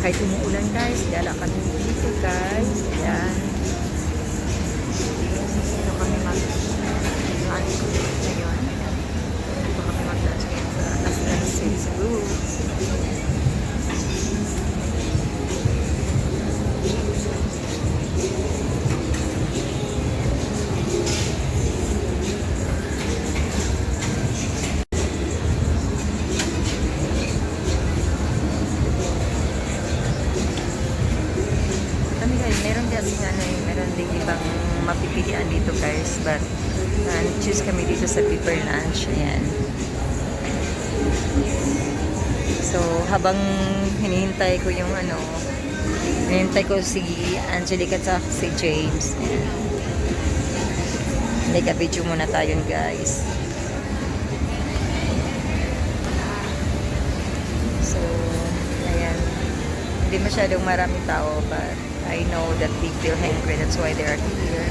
Kahit umuulan guys, gala kami dito guys. Ayan. Dito kami mag-lunch ngayon. Dito kami mag-lunch ngayon sa Naslan Cebu. Meron ding ibang mapipilian dito guys, but choose kami dito sa Pepper Lunch. Ayan. So habang hinihintay ko yung hinihintay ko si Angelica at si James. Ayan. Nag-video muna tayo guys. So ayan, hindi masyadong maraming tao, but I know that they feel hungry. That's why they are here.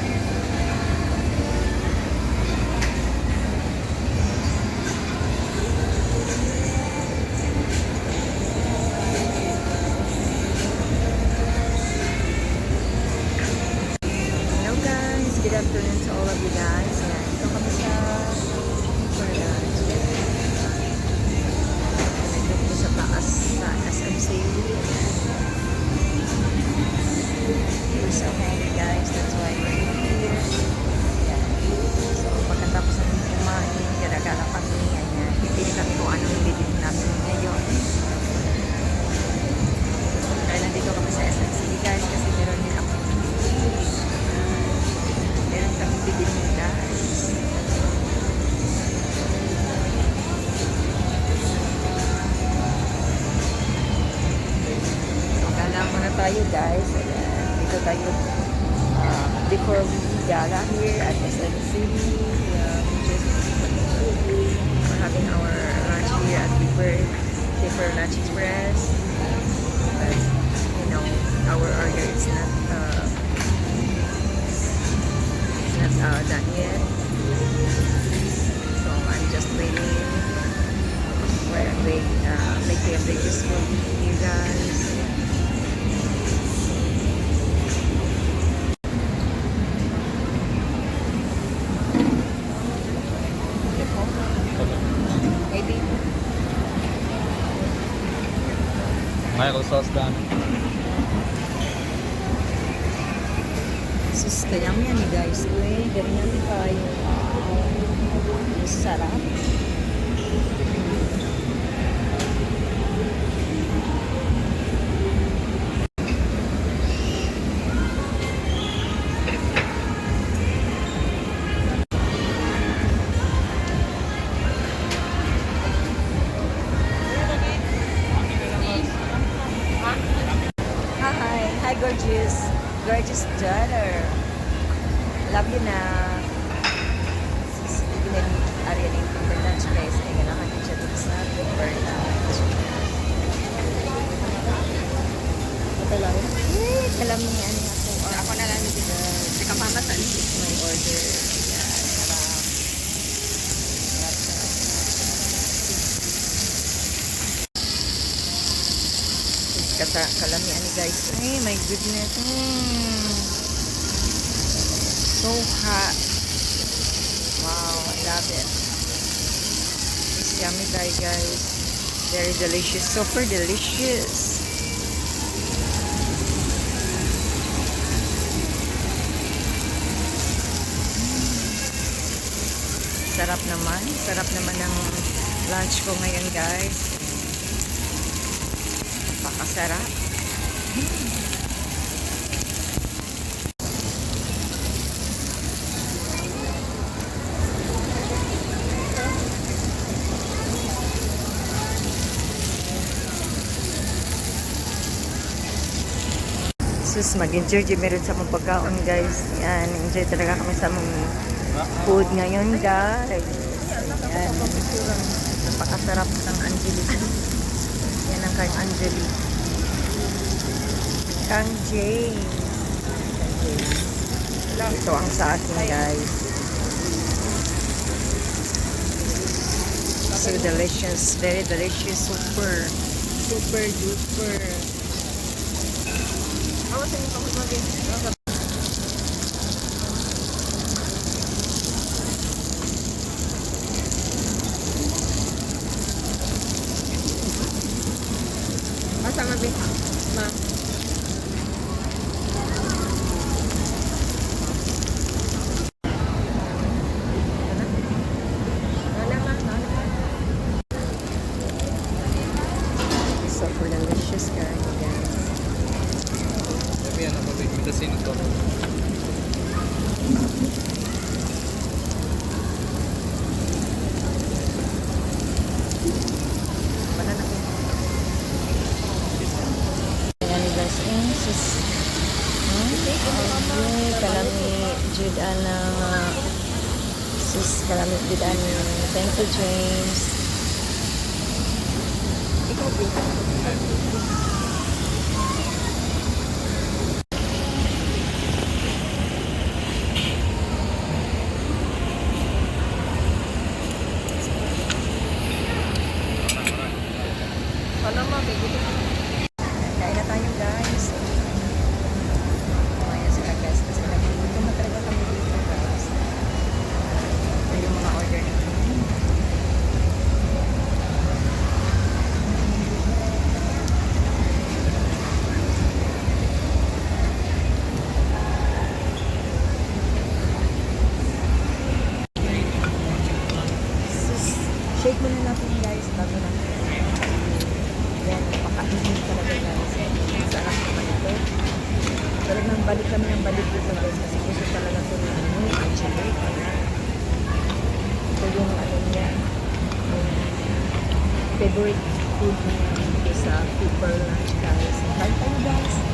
Hello guys. Good afternoon to all of you guys. Ayan, ito kami sa lunch. Ito po sa taas sa SMC. We're so hungry guys, that's why we're here. Ayan. So pagkatapos namin kumain, gala-gala kami. Ayan, pipili kami kung anong bibili namin ngayon. Kaya nandito kami sa SMC guys kasi meron din ako meron kami bibili guys. So gala muna tayo guys. Ayan. Dito tayo before we gala here at SNC. We're having our lunch here at Pepper Lunch Express. But you know, our order is not done yet. So I'm just waiting where they make the updates for you guys. Michael sauce done. Sus, kayang yan guys. Uy, ganyan tayo. Sarap. Hi, gorgeous daughter. Love you na. Sisipin area ng Pepper Lunch guys. Ay ganahan din siya dito sa Pepper Lunch. Ito lang. Alam mo nga ako. Ako na lang dito. Sa kamamatan. My order. Kalamian ni guys. Ay, my goodness. So hot. Wow, I love it. It's yummy guys. Very delicious. Super delicious. Sarap naman. Sarap naman ng lunch ko ngayon guys. Napakasarap. Sus, mag-enjoy meron sa mga pagkaon guys. Yan, enjoy talaga kami sa mga food ngayon guys. Yan. Napakasarap ng Angeli. Yan ang kang Angeli. Kang James. Ito ang sa akin guys. So delicious. Very delicious. Super. Super duper. Awasin mo kami magi. Asa nga, Bi? Ma. So for delicious curry, guys. Sabi yan, napapagmitasin ito. Wala na. Ayan guys, sis. Okay, kalami Judan ng sis, kalami Judan ng thank you James. Ikaw, Bi. Ano, Mami? Kain na tayo guys. Kumaya sila guys kasi nagluto na talaga kami dito guys. Ito yung mga order natin. Shake muna natin guys bago natin. Yan, napakainit talaga guys. Sarap naman ito. Talagang balik kami ng balik dito guys kasi gusto talaga ito na ang chili. Ito yung ano niya, yung favorite food niya dito sa people lunch guys. Kain tayo guys.